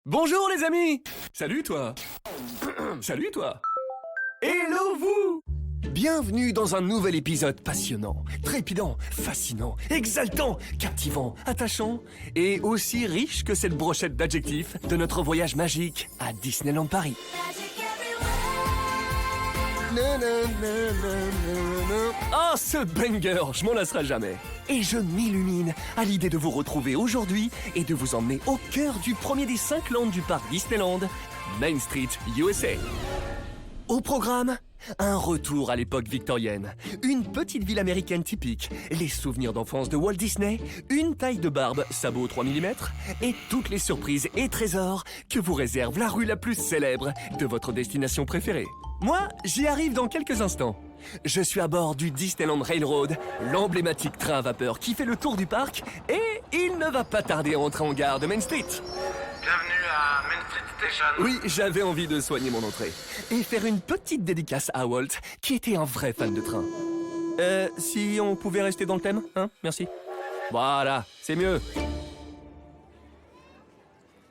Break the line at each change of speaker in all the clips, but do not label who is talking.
Bonjour les amis! Salut toi! Salut toi! Hello vous! Bienvenue dans un nouvel épisode passionnant, trépidant, fascinant, exaltant, captivant, attachant et aussi riche que cette brochette d'adjectifs de notre voyage magique à Disneyland Paris. Ah, ce banger, je m'en lasserai jamais. Et je m'illumine à l'idée de vous retrouver aujourd'hui et de vous emmener au cœur du premier des 5 lands du parc Disneyland, Main Street, USA. Au programme, un retour à l'époque victorienne, une petite ville américaine typique, les souvenirs d'enfance de Walt Disney, une taille de barbe, sabot 3 mm, et toutes les surprises et trésors que vous réserve la rue la plus célèbre de votre destination préférée. Moi, j'y arrive dans quelques instants. Je suis à bord du Disneyland Railroad, l'emblématique train à vapeur qui fait le tour du parc, et il ne va pas tarder à entrer en gare de Main Street.
Bienvenue à Main Street Station.
Oui, j'avais envie de soigner mon entrée et faire une petite dédicace à Walt, qui était un vrai fan de train. Si on pouvait rester dans le thème, hein, merci. Voilà, c'est mieux.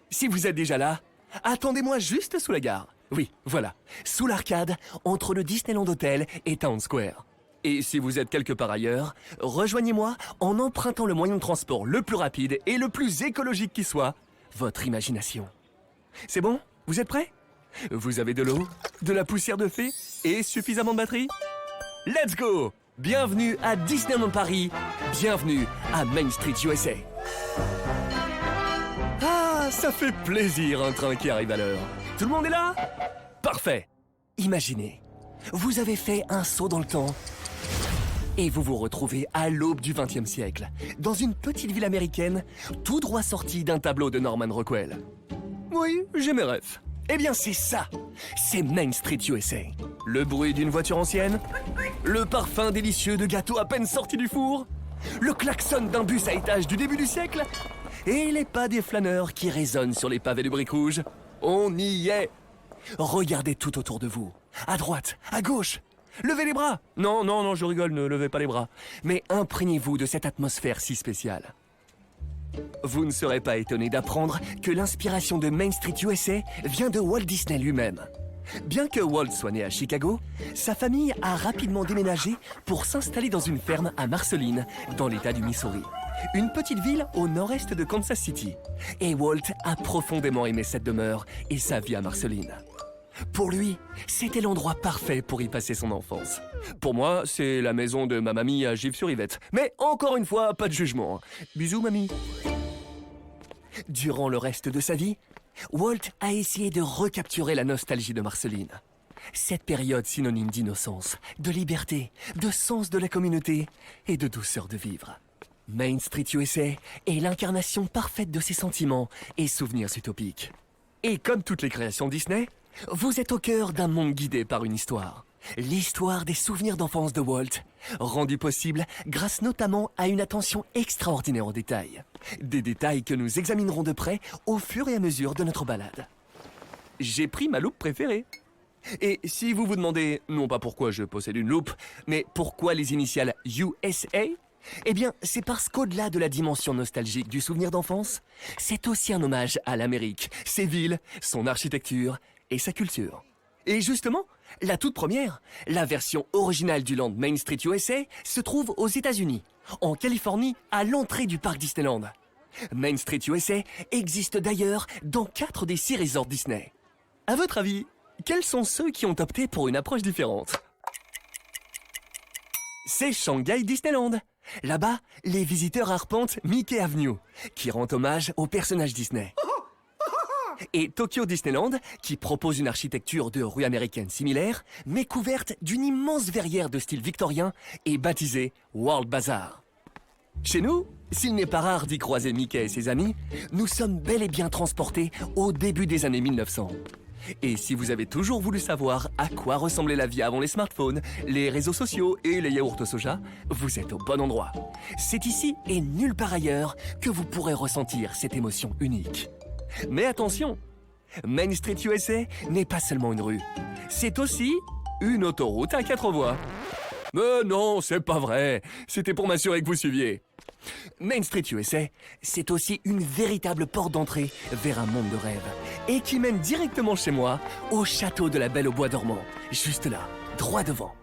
Si vous êtes déjà là, attendez-moi juste sous la gare. Oui, voilà, sous l'arcade, entre le Disneyland Hotel et Town Square. Et si vous êtes quelque part ailleurs, rejoignez-moi en empruntant le moyen de transport le plus rapide et le plus écologique qui soit, votre imagination. C'est bon? Vous êtes prêts? Vous avez de l'eau, de la poussière de fée et suffisamment de batterie? Let's go! Bienvenue à Disneyland Paris, bienvenue à Main Street USA. Ah, ça fait plaisir un train qui arrive à l'heure. Tout le monde est là? Parfait. Imaginez, vous avez fait un saut dans le temps et vous vous retrouvez à l'aube du XXe siècle, dans une petite ville américaine, tout droit sortie d'un tableau de Norman Rockwell. Oui, j'ai mes rêves. Eh bien, c'est ça. C'est Main Street USA. Le bruit d'une voiture ancienne, le parfum délicieux de gâteaux à peine sortis du four, le klaxon d'un bus à étage du début du siècle, et les pas des flâneurs qui résonnent sur les pavés du brick rouge. On y est. Regardez tout autour de vous, à droite, à gauche. Levez les bras. Non, je rigole, ne levez pas les bras. Mais imprégnez-vous de cette atmosphère si spéciale. Vous ne serez pas étonné d'apprendre que l'inspiration de Main Street USA vient de Walt Disney lui-même. Bien que Walt soit né à Chicago, sa famille a rapidement déménagé pour s'installer dans une ferme à Marceline, dans l'état du Missouri. Une petite ville au nord-est de Kansas City. Et Walt a profondément aimé cette demeure et sa vie à Marceline. Pour lui, c'était l'endroit parfait pour y passer son enfance. Pour moi, c'est la maison de ma mamie à Givres-sur-Yvette. Mais encore une fois, pas de jugement. Bisous, mamie. Durant le reste de sa vie, Walt a essayé de recapturer la nostalgie de Marceline. Cette période synonyme d'innocence, de liberté, de sens de la communauté et de douceur de vivre. Main Street USA est l'incarnation parfaite de ses sentiments et souvenirs utopiques. Et comme toutes les créations Disney, vous êtes au cœur d'un monde guidé par une histoire. L'histoire des souvenirs d'enfance de Walt, rendue possible grâce notamment à une attention extraordinaire aux détails. Des détails que nous examinerons de près au fur et à mesure de notre balade. J'ai pris ma loupe préférée. Et si vous vous demandez, non pas pourquoi je possède une loupe, mais pourquoi les initiales USA, eh bien, c'est parce qu'au-delà de la dimension nostalgique du souvenir d'enfance, c'est aussi un hommage à l'Amérique, ses villes, son architecture et sa culture. Et justement, la toute première, la version originale du land Main Street USA, se trouve aux États-Unis, en Californie, à l'entrée du parc Disneyland. Main Street USA existe d'ailleurs dans 4 des 6 resorts Disney. À votre avis, quels sont ceux qui ont opté pour une approche différente? C'est Shanghai Disneyland. Là-bas, les visiteurs arpentent Mickey Avenue, qui rend hommage aux personnages Disney. Et Tokyo Disneyland, qui propose une architecture de rue américaine similaire, mais couverte d'une immense verrière de style victorien et baptisée World Bazaar. Chez nous, s'il n'est pas rare d'y croiser Mickey et ses amis, nous sommes bel et bien transportés au début des années 1900. Et si vous avez toujours voulu savoir à quoi ressemblait la vie avant les smartphones, les réseaux sociaux et les yaourts au soja, vous êtes au bon endroit. C'est ici et nulle part ailleurs que vous pourrez ressentir cette émotion unique. Mais attention, Main Street USA n'est pas seulement une rue, c'est aussi une autoroute à 4 voies. Mais non, c'est pas vrai, c'était pour m'assurer que vous suiviez. Main Street USA, c'est aussi une véritable porte d'entrée vers un monde de rêve et qui mène directement chez moi au château de la Belle au Bois dormant, juste là, droit devant.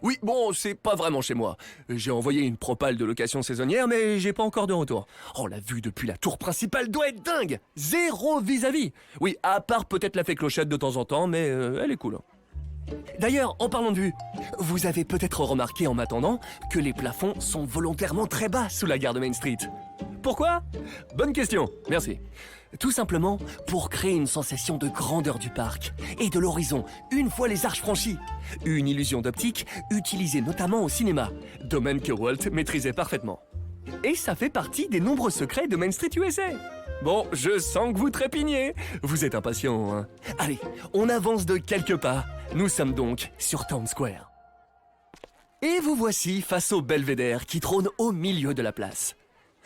Oui, bon, c'est pas vraiment chez moi. J'ai envoyé une propale de location saisonnière, mais j'ai pas encore de retour. Oh, la vue depuis la tour principale doit être dingue! Zéro vis-à-vis! Oui, à part peut-être la fée clochette de temps en temps, mais elle est cool. D'ailleurs, en parlant de vue, vous avez peut-être remarqué en m'attendant que les plafonds sont volontairement très bas sous la gare de Main Street. Pourquoi? Bonne question, merci. Tout simplement pour créer une sensation de grandeur du parc et de l'horizon une fois les arches franchies. Une illusion d'optique utilisée notamment au cinéma, domaine que Walt maîtrisait parfaitement. Et ça fait partie des nombreux secrets de Main Street USA. Bon, je sens que vous trépignez. Vous êtes impatient, hein? Allez, on avance de quelques pas. Nous sommes donc sur Town Square. Et vous voici face au belvédère qui trône au milieu de la place.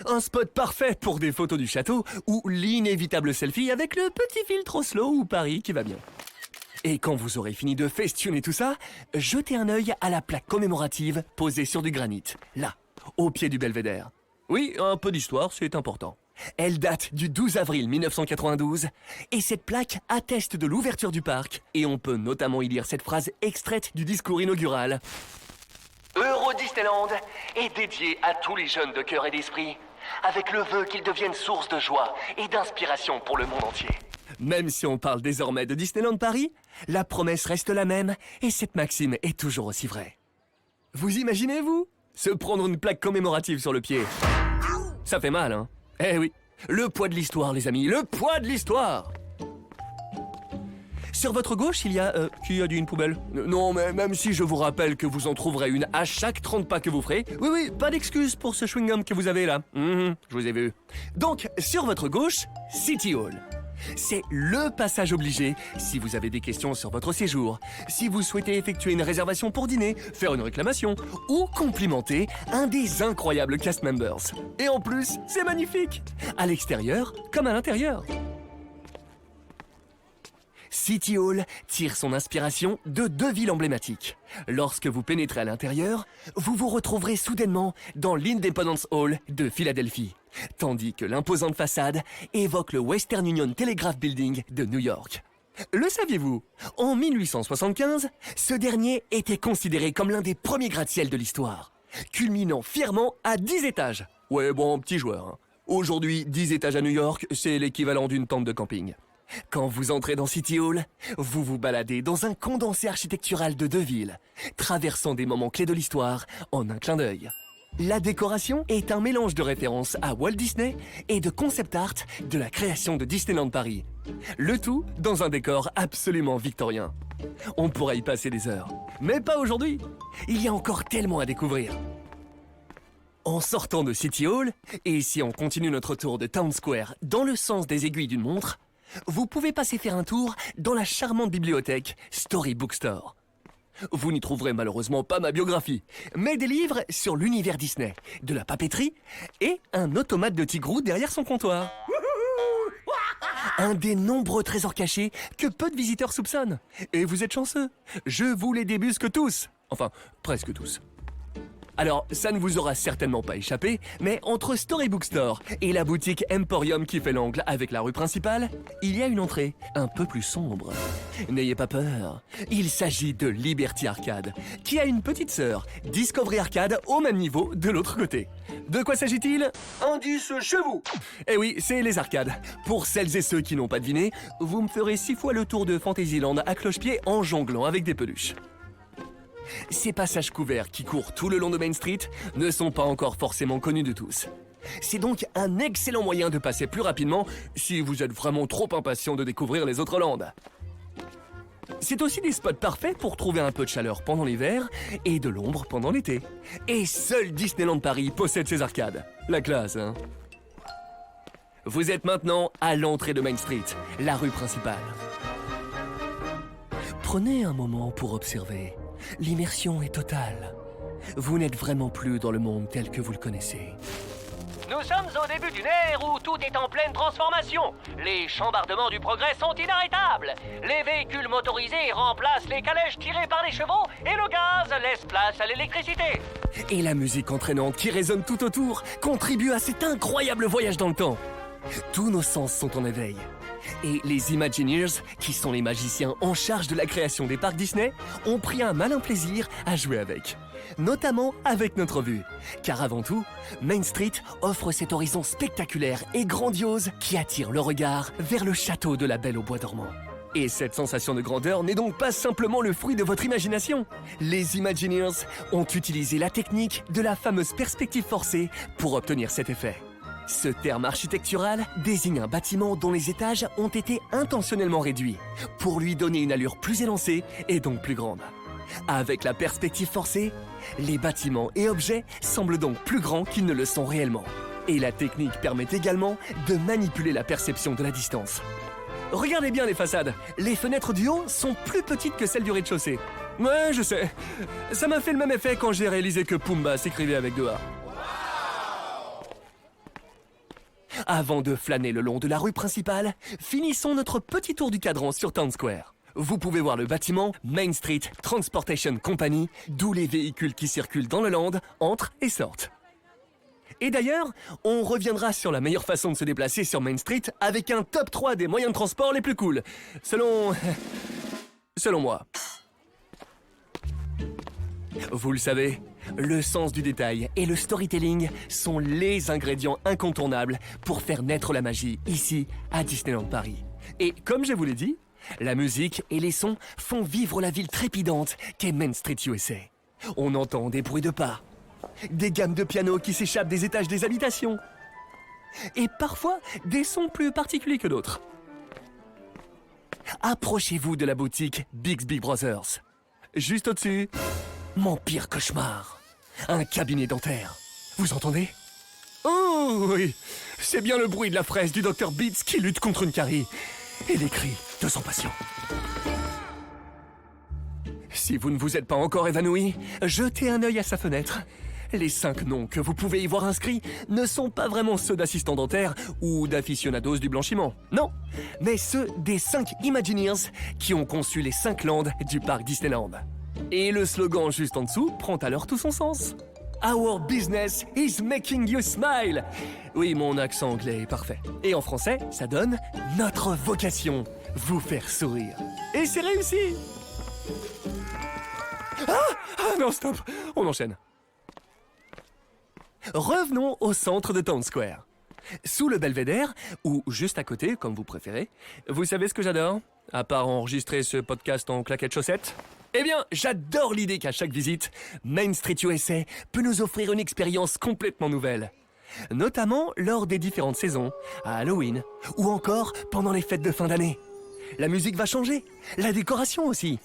Un spot parfait pour des photos du château ou l'inévitable selfie avec le petit filtre Oslo ou Paris qui va bien. Et quand vous aurez fini de festionner tout ça, jetez un œil à la plaque commémorative posée sur du granit, là, au pied du belvédère. Oui, un peu d'histoire, c'est important. Elle date du 12 avril 1992 et cette plaque atteste de l'ouverture du parc et on peut notamment y lire cette phrase extraite du discours inaugural. Euro Disneyland est dédié à tous les jeunes de cœur et d'esprit, avec le vœu qu'ils deviennent source de joie et d'inspiration pour le monde entier. Même si on parle désormais de Disneyland Paris, la promesse reste la même et cette maxime est toujours aussi vraie. Vous imaginez, vous, se prendre une plaque commémorative sur le pied? Ça fait mal, hein? Eh oui, le poids de l'histoire, les amis, le poids de l'histoire! Sur votre gauche, il y a... qui a dit une poubelle? Non, mais même si je vous rappelle que vous en trouverez une à chaque 30 pas que vous ferez... Oui, pas d'excuse pour ce chewing-gum que vous avez là. Je vous ai vu. Donc, sur votre gauche, City Hall. C'est le passage obligé si vous avez des questions sur votre séjour, si vous souhaitez effectuer une réservation pour dîner, faire une réclamation ou complimenter un des incroyables cast members. Et en plus, c'est magnifique, à l'extérieur comme à l'intérieur. City Hall tire son inspiration de deux villes emblématiques. Lorsque vous pénétrez à l'intérieur, vous vous retrouverez soudainement dans l'Independence Hall de Philadelphie, tandis que l'imposante façade évoque le Western Union Telegraph Building de New York. Le saviez-vous? En 1875, ce dernier était considéré comme l'un des premiers gratte-ciel de l'histoire, culminant fièrement à 10 étages. Ouais, bon, petit joueur, hein. Aujourd'hui, 10 étages à New York, c'est l'équivalent d'une tente de camping. Quand vous entrez dans City Hall, vous vous baladez dans un condensé architectural de deux villes, traversant des moments clés de l'histoire en un clin d'œil. La décoration est un mélange de références à Walt Disney et de concept art de la création de Disneyland Paris. Le tout dans un décor absolument victorien. On pourrait y passer des heures, mais pas aujourd'hui. Il y a encore tellement à découvrir. En sortant de City Hall, et si on continue notre tour de Town Square dans le sens des aiguilles d'une montre, vous pouvez passer faire un tour dans la charmante bibliothèque Storybook Store. Vous n'y trouverez malheureusement pas ma biographie, mais des livres sur l'univers Disney, de la papeterie et un automate de Tigrou derrière son comptoir. Un des nombreux trésors cachés que peu de visiteurs soupçonnent. Et vous êtes chanceux, je vous les débusque tous. Enfin, presque tous. Alors, ça ne vous aura certainement pas échappé, mais entre Storybook Store et la boutique Emporium qui fait l'angle avec la rue principale, il y a une entrée un peu plus sombre. N'ayez pas peur, il s'agit de Liberty Arcade, qui a une petite sœur, Discovery Arcade, au même niveau de l'autre côté. De quoi s'agit-il? Indice chez vous! Eh oui, c'est les arcades. Pour celles et ceux qui n'ont pas deviné, vous me ferez 6 fois le tour de Fantasyland à cloche-pied en jonglant avec des peluches. Ces passages couverts qui courent tout le long de Main Street ne sont pas encore forcément connus de tous. C'est donc un excellent moyen de passer plus rapidement si vous êtes vraiment trop impatient de découvrir les autres landes. C'est aussi des spots parfaits pour trouver un peu de chaleur pendant l'hiver et de l'ombre pendant l'été. Et seul Disneyland Paris possède ces arcades. La classe, hein? Vous êtes maintenant à l'entrée de Main Street, la rue principale. Prenez un moment pour observer. L'immersion est totale. Vous n'êtes vraiment plus dans le monde tel que vous le connaissez.
Nous sommes au début d'une ère où tout est en pleine transformation. Les chambardements du progrès sont inarrêtables. Les véhicules motorisés remplacent les calèches tirées par les chevaux et le gaz laisse place à l'électricité.
Et la musique entraînante qui résonne tout autour contribue à cet incroyable voyage dans le temps. Tous nos sens sont en éveil. Et les Imagineers, qui sont les magiciens en charge de la création des parcs Disney, ont pris un malin plaisir à jouer avec. Notamment avec notre vue. Car avant tout, Main Street offre cet horizon spectaculaire et grandiose qui attire le regard vers le château de la Belle au bois dormant. Et cette sensation de grandeur n'est donc pas simplement le fruit de votre imagination. Les Imagineers ont utilisé la technique de la fameuse perspective forcée pour obtenir cet effet. Ce terme architectural désigne un bâtiment dont les étages ont été intentionnellement réduits pour lui donner une allure plus élancée et donc plus grande. Avec la perspective forcée, les bâtiments et objets semblent donc plus grands qu'ils ne le sont réellement. Et la technique permet également de manipuler la perception de la distance. Regardez bien les façades. Les fenêtres du haut sont plus petites que celles du rez-de-chaussée. Ouais, je sais. Ça m'a fait le même effet quand j'ai réalisé que Pumba s'écrivait avec 2 A. Avant de flâner le long de la rue principale, finissons notre petit tour du cadran sur Town Square. Vous pouvez voir le bâtiment Main Street Transportation Company, d'où les véhicules qui circulent dans le land entrent et sortent. Et d'ailleurs, on reviendra sur la meilleure façon de se déplacer sur Main Street avec un top 3 des moyens de transport les plus cool, selon moi. Vous le savez, le sens du détail et le storytelling sont les ingrédients incontournables pour faire naître la magie ici à Disneyland Paris. Et comme je vous l'ai dit, la musique et les sons font vivre la ville trépidante qu'est Main Street USA. On entend des bruits de pas, des gammes de piano qui s'échappent des étages des habitations, et parfois des sons plus particuliers que d'autres. Approchez-vous de la boutique Bixby Brothers. Juste au-dessus, mon pire cauchemar, un cabinet dentaire. Vous entendez? Oh oui, c'est bien le bruit de la fraise du Dr Beats qui lutte contre une carie, et les cris de son patient. Si vous ne vous êtes pas encore évanoui, jetez un œil à sa fenêtre. Les 5 noms que vous pouvez y voir inscrits ne sont pas vraiment ceux d'assistants dentaires ou d'aficionados du blanchiment. Non, mais ceux des 5 Imagineers qui ont conçu les 5 landes du parc Disneyland. Et le slogan juste en dessous prend alors tout son sens. Our business is making you smile. Oui, mon accent anglais est parfait. Et en français, ça donne notre vocation, vous faire sourire. Et c'est réussi. Ah non, stop, on enchaîne. Revenons au centre de Town Square. Sous le belvédère, ou juste à côté, comme vous préférez, vous savez ce que j'adore? À part enregistrer ce podcast en claquettes chaussettes? Eh bien, j'adore l'idée qu'à chaque visite, Main Street USA peut nous offrir une expérience complètement nouvelle. Notamment lors des différentes saisons, à Halloween, ou encore pendant les fêtes de fin d'année. La musique va changer, la décoration aussi.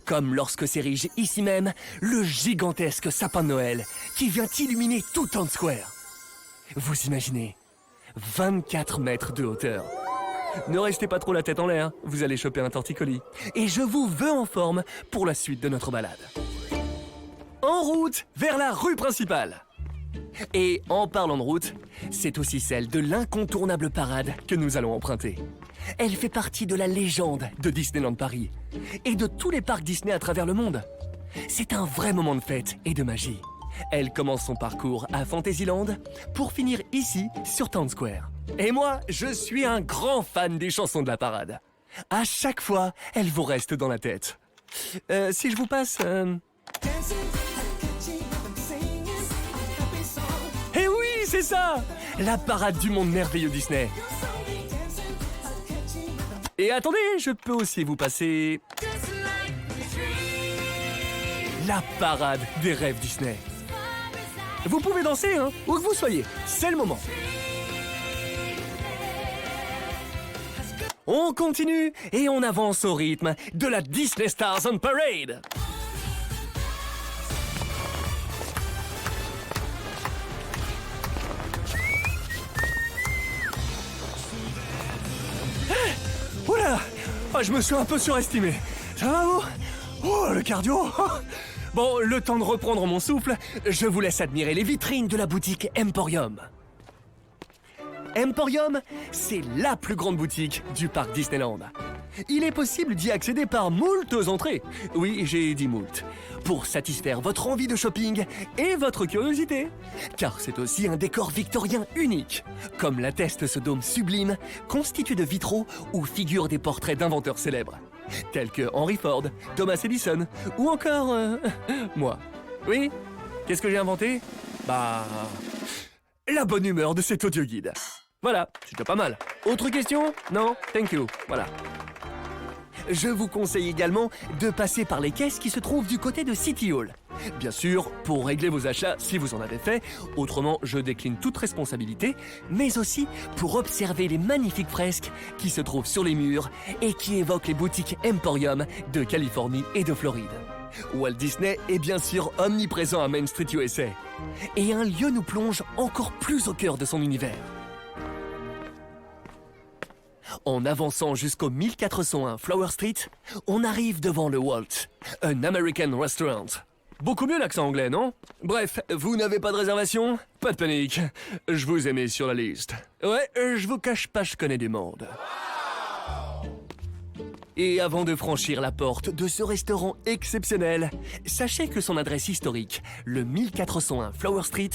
Comme lorsque s'érige ici même le gigantesque sapin de Noël qui vient illuminer tout Town Square. Vous imaginez, 24 mètres de hauteur. Ne restez pas trop la tête en l'air, vous allez choper un torticolis. Et je vous veux en forme pour la suite de notre balade. En route vers la rue principale. Et en parlant de route, c'est aussi celle de l'incontournable parade que nous allons emprunter. Elle fait partie de la légende de Disneyland Paris et de tous les parcs Disney à travers le monde. C'est un vrai moment de fête et de magie. Elle commence son parcours à Fantasyland pour finir ici sur Town Square. Et moi, je suis un grand fan des chansons de la parade. À chaque fois, elles vous restent dans la tête. Si je vous passe... Eh oui, c'est ça! La parade du monde merveilleux Disney. Et attendez, je peux aussi vous passer... la parade des rêves Disney. Vous pouvez danser, hein, où que vous soyez, c'est le moment. On continue et on avance au rythme de la Disney Stars on Parade. Oula, oh, je me suis un peu surestimé. Ça va vous? Oh, le cardio. Bon, le temps de reprendre mon souffle, je vous laisse admirer les vitrines de la boutique Emporium. Emporium, c'est la plus grande boutique du parc Disneyland. Il est possible d'y accéder par moultes entrées. Oui, j'ai dit moult. Pour satisfaire votre envie de shopping et votre curiosité. Car c'est aussi un décor victorien unique. Comme l'atteste ce dôme sublime, constitué de vitraux où figurent des portraits d'inventeurs célèbres. Tels que Henry Ford, Thomas Edison ou encore... moi. Oui? Qu'est-ce que j'ai inventé? La bonne humeur de cet audio guide. Voilà, c'était pas mal. Autre question? Non? Thank you. Voilà. Je vous conseille également de passer par les caisses qui se trouvent du côté de City Hall. Bien sûr, pour régler vos achats si vous en avez fait, autrement je décline toute responsabilité, mais aussi pour observer les magnifiques fresques qui se trouvent sur les murs et qui évoquent les boutiques Emporium de Californie et de Floride. Walt Disney est bien sûr omniprésent à Main Street USA. Et un lieu nous plonge encore plus au cœur de son univers. En avançant jusqu'au 1401 Flower Street, on arrive devant le Walt, un American Restaurant. Beaucoup mieux l'accent anglais, non? Bref, vous n'avez pas de réservation? Pas de panique, je vous ai mis sur la liste. Ouais, je vous cache pas, je connais du monde. Et avant de franchir la porte de ce restaurant exceptionnel, sachez que son adresse historique, le 1401 Flower Street,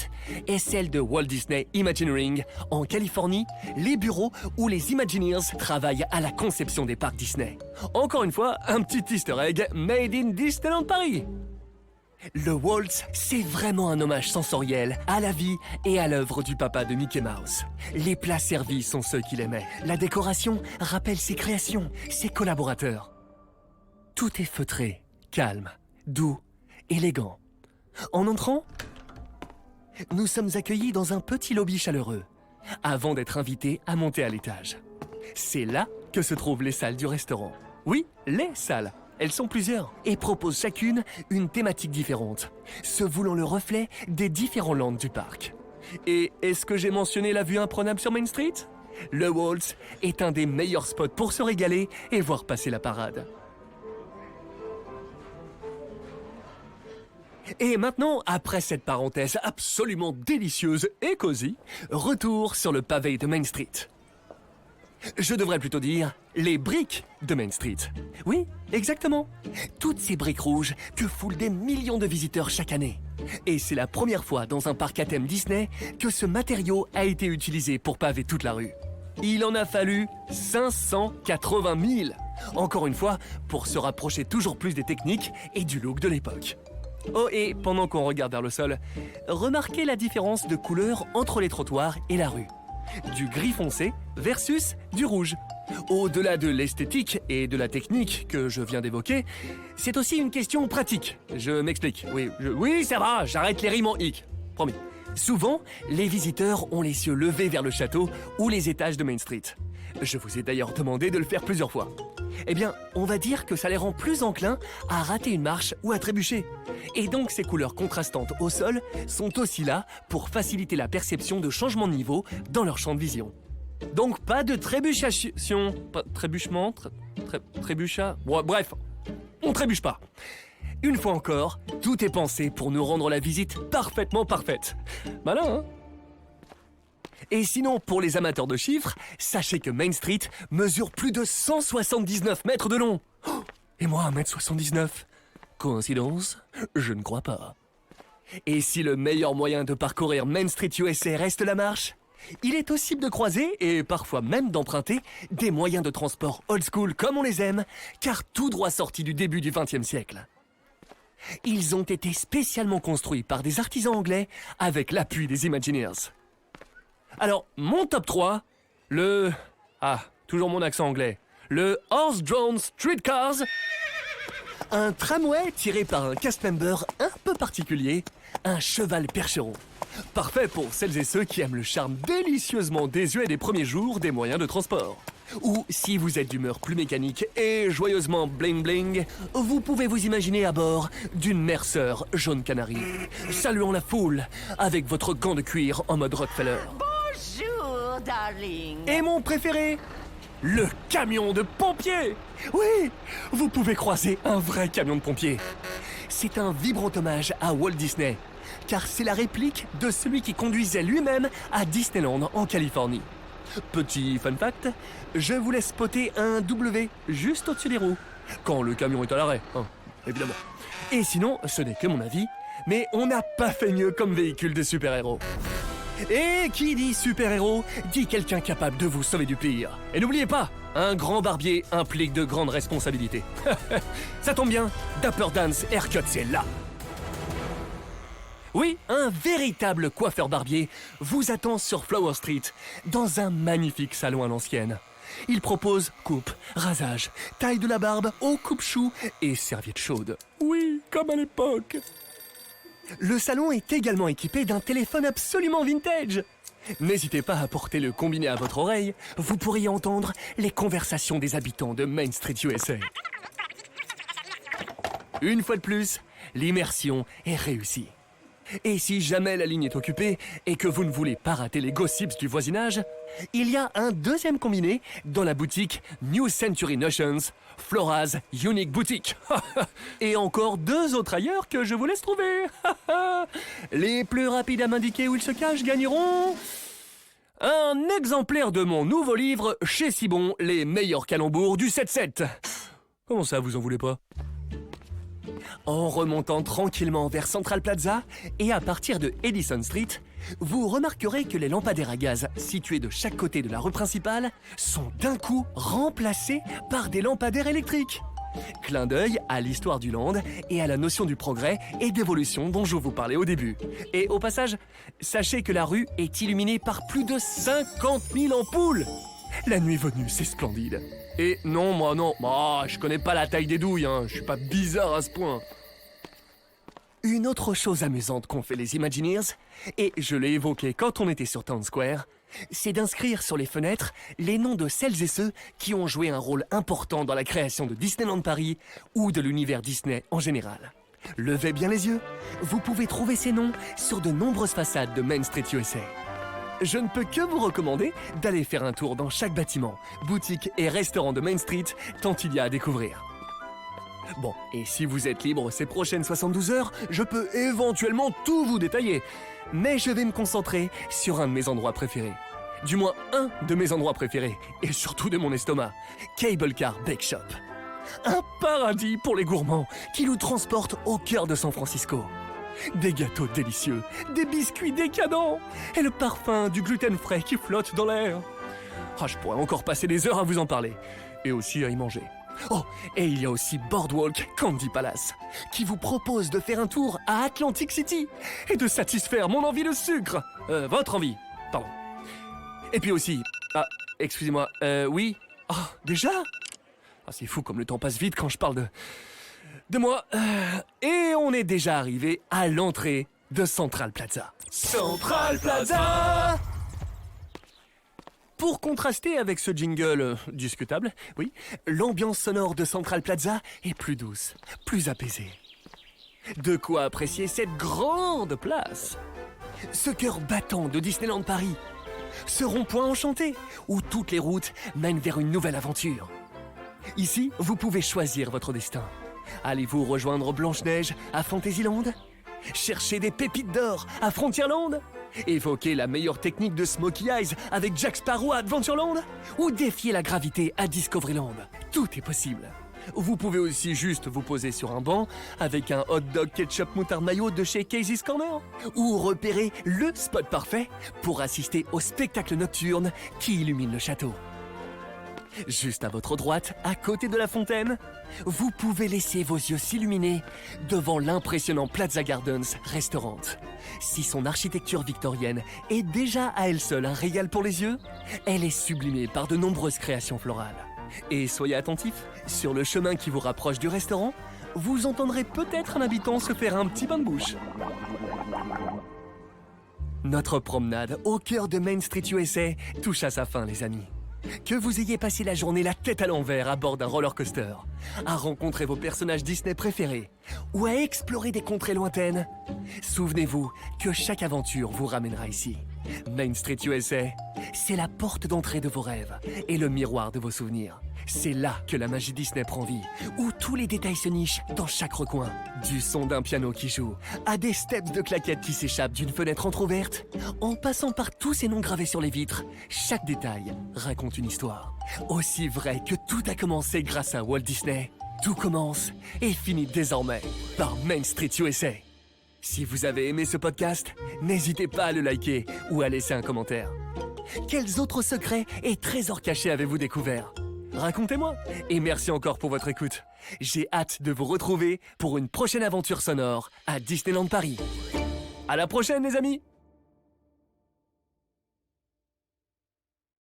est celle de Walt Disney Imagineering, en Californie, les bureaux où les Imagineers travaillent à la conception des parcs Disney. Encore une fois, un petit easter egg made in Disneyland Paris. Le Waltz, c'est vraiment un hommage sensoriel à la vie et à l'œuvre du papa de Mickey Mouse. Les plats servis sont ceux qu'il aimait. La décoration rappelle ses créations, ses collaborateurs. Tout est feutré, calme, doux, élégant. En entrant, nous sommes accueillis dans un petit lobby chaleureux, avant d'être invités à monter à l'étage. C'est là que se trouvent les salles du restaurant. Oui, les salles. Elles sont plusieurs et proposent chacune une thématique différente, se voulant le reflet des différents lands du parc. Et est-ce que j'ai mentionné la vue imprenable sur Main Street? Le Waltz est un des meilleurs spots pour se régaler et voir passer la parade. Et maintenant, après cette parenthèse absolument délicieuse et cosy, retour sur le pavé de Main Street. Je devrais plutôt dire les briques de Main Street. Oui, exactement. Toutes ces briques rouges que foulent des millions de visiteurs chaque année. Et c'est la première fois dans un parc à thème Disney que ce matériau a été utilisé pour paver toute la rue. Il en a fallu 580 000. Encore une fois, pour se rapprocher toujours plus des techniques et du look de l'époque. Oh, et pendant qu'on regarde vers le sol, remarquez la différence de couleur entre les trottoirs et la rue. Du gris foncé versus du rouge. Au-delà de l'esthétique et de la technique que je viens d'évoquer, c'est aussi une question pratique. Je m'explique. Oui, ça va, j'arrête les rimes en hic. Promis. Souvent, les visiteurs ont les yeux levés vers le château ou les étages de Main Street. Je vous ai d'ailleurs demandé de le faire plusieurs fois. Eh bien, on va dire que ça les rend plus enclins à rater une marche ou à trébucher. Et donc ces couleurs contrastantes au sol sont aussi là pour faciliter la perception de changements de niveau dans leur champ de vision. Donc pas de trébuchation... Trébuchement... Trébucha... Bon, bref, on trébuche pas. Une fois encore, tout est pensé pour nous rendre la visite parfaitement parfaite. Malin, hein? Et sinon, pour les amateurs de chiffres, sachez que Main Street mesure plus de 179 mètres de long. Oh, et moi, 1,79 m. Coïncidence? Je ne crois pas. Et si le meilleur moyen de parcourir Main Street USA reste la marche, il est possible de croiser, et parfois même d'emprunter, des moyens de transport old school comme on les aime, car tout droit sortis du début du XXe siècle. Ils ont été spécialement construits par des artisans anglais avec l'appui des Imagineers. Alors, mon top 3, toujours mon accent anglais. Le Horse-Drawn Streetcars, un tramway tiré par un cast member un peu particulier, un cheval percheron. Parfait pour celles et ceux qui aiment le charme délicieusement désuet des premiers jours des moyens de transport. Ou si vous êtes d'humeur plus mécanique et joyeusement bling-bling, vous pouvez vous imaginer à bord d'une Mercer jaune canari, saluant la foule avec votre gant de cuir en mode Rockefeller.
Bonjour, darling.
Et mon préféré, le camion de pompiers. Oui, vous pouvez croiser un vrai camion de pompiers. C'est un vibrant hommage à Walt Disney, car c'est la réplique de celui qui conduisait lui-même à Disneyland en Californie. Petit fun fact, je vous laisse spotter un W juste au-dessus des roues, quand le camion est à l'arrêt, hein, évidemment. Et sinon, ce n'est que mon avis, mais on n'a pas fait mieux comme véhicule de super-héros. Et qui dit super-héros, dit quelqu'un capable de vous sauver du pire. Et n'oubliez pas, un grand barbier implique de grandes responsabilités. Ça tombe bien, Dapper Dan's Haircut, c'est là. Oui, un véritable coiffeur-barbier vous attend sur Flower Street, dans un magnifique salon à l'ancienne. Il propose coupe, rasage, taille de la barbe, haut coupe-chou et serviette chaude. Oui, comme à l'époque. Le salon est également équipé d'un téléphone absolument vintage. N'hésitez pas à porter le combiné à votre oreille, vous pourriez entendre les conversations des habitants de Main Street USA. Une fois de plus, l'immersion est réussie. Et si jamais la ligne est occupée et que vous ne voulez pas rater les gossips du voisinage, il y a un deuxième combiné dans la boutique New Century Notions, Flora's Unique Boutique. Et encore 2 autres ailleurs que je vous laisse trouver. Les plus rapides à m'indiquer où ils se cachent gagneront un exemplaire de mon nouveau livre chez Sibon, les meilleurs calembours du 7-7. Comment ça, vous en voulez pas ? En remontant tranquillement vers Central Plaza et à partir de Edison Street, vous remarquerez que les lampadaires à gaz situés de chaque côté de la rue principale sont d'un coup remplacés par des lampadaires électriques. Clin d'œil à l'histoire du land et à la notion du progrès et d'évolution dont je vous parlais au début. Et au passage, sachez que la rue est illuminée par plus de 50 000 ampoules. La nuit venue, c'est splendide. Et non, moi non, je connais pas la taille des douilles, hein. Je suis pas bizarre à ce point. Une autre chose amusante qu'ont fait les Imagineers, et je l'ai évoqué quand on était sur Town Square, c'est d'inscrire sur les fenêtres les noms de celles et ceux qui ont joué un rôle important dans la création de Disneyland Paris ou de l'univers Disney en général. Levez bien les yeux, vous pouvez trouver ces noms sur de nombreuses façades de Main Street USA. Je ne peux que vous recommander d'aller faire un tour dans chaque bâtiment, boutique et restaurant de Main Street, tant il y a à découvrir. Bon, et si vous êtes libre ces prochaines 72 heures, je peux éventuellement tout vous détailler. Mais je vais me concentrer sur un de mes endroits préférés. Du moins un de mes endroits préférés, et surtout de mon estomac, Cable Car Bake Shop. Un paradis pour les gourmands qui nous transportent au cœur de San Francisco. Des gâteaux délicieux, des biscuits décadents et le parfum du gluten frais qui flotte dans l'air. Je pourrais encore passer des heures à vous en parler, et aussi à y manger. Oh, et il y a aussi Boardwalk Candy Palace, qui vous propose de faire un tour à Atlantic City et de satisfaire mon envie de sucre. Votre envie, pardon. Et puis aussi... excusez-moi, oui. Déjà ? C'est fou comme le temps passe vite quand je parle de moi. Et on est déjà arrivé à l'entrée de Central Plaza. Central Plaza! Pour contraster avec ce jingle discutable, oui, l'ambiance sonore de Central Plaza est plus douce, plus apaisée. De quoi apprécier cette grande place. Ce cœur battant de Disneyland Paris. Ce rond-point enchanté où toutes les routes mènent vers une nouvelle aventure. Ici, vous pouvez choisir votre destin. Allez-vous rejoindre Blanche-Neige à Fantasyland ? Chercher des pépites d'or à Frontierland ? Évoquer la meilleure technique de Smokey Eyes avec Jack Sparrow à Adventureland ? Ou défier la gravité à Discoveryland ? Tout est possible. Vous pouvez aussi juste vous poser sur un banc avec un hot dog ketchup moutarde mayo de chez Casey's Corner. Ou repérer le spot parfait pour assister au spectacle nocturne qui illumine le château. Juste à votre droite, à côté de la fontaine, vous pouvez laisser vos yeux s'illuminer devant l'impressionnant Plaza Gardens Restaurant. Si son architecture victorienne est déjà à elle seule un régal pour les yeux, elle est sublimée par de nombreuses créations florales. Et soyez attentifs, sur le chemin qui vous rapproche du restaurant, vous entendrez peut-être un habitant se faire un petit bain de bouche. Notre promenade au cœur de Main Street USA touche à sa fin, les amis. Que vous ayez passé la journée la tête à l'envers à bord d'un roller coaster, à rencontrer vos personnages Disney préférés ou à explorer des contrées lointaines, souvenez-vous que chaque aventure vous ramènera ici. Main Street USA, c'est la porte d'entrée de vos rêves et le miroir de vos souvenirs. C'est là que la magie Disney prend vie, où tous les détails se nichent dans chaque recoin. Du son d'un piano qui joue, à des steps de claquettes qui s'échappent d'une fenêtre entrouverte, en passant par tous ces noms gravés sur les vitres, chaque détail raconte une histoire. Aussi vrai que tout a commencé grâce à Walt Disney, tout commence et finit désormais par Main Street USA. Si vous avez aimé ce podcast, n'hésitez pas à le liker ou à laisser un commentaire. Quels autres secrets et trésors cachés avez-vous découverts ? Racontez-moi. Et merci encore pour votre écoute. J'ai hâte de vous retrouver pour une prochaine aventure sonore à Disneyland Paris. À la prochaine les amis!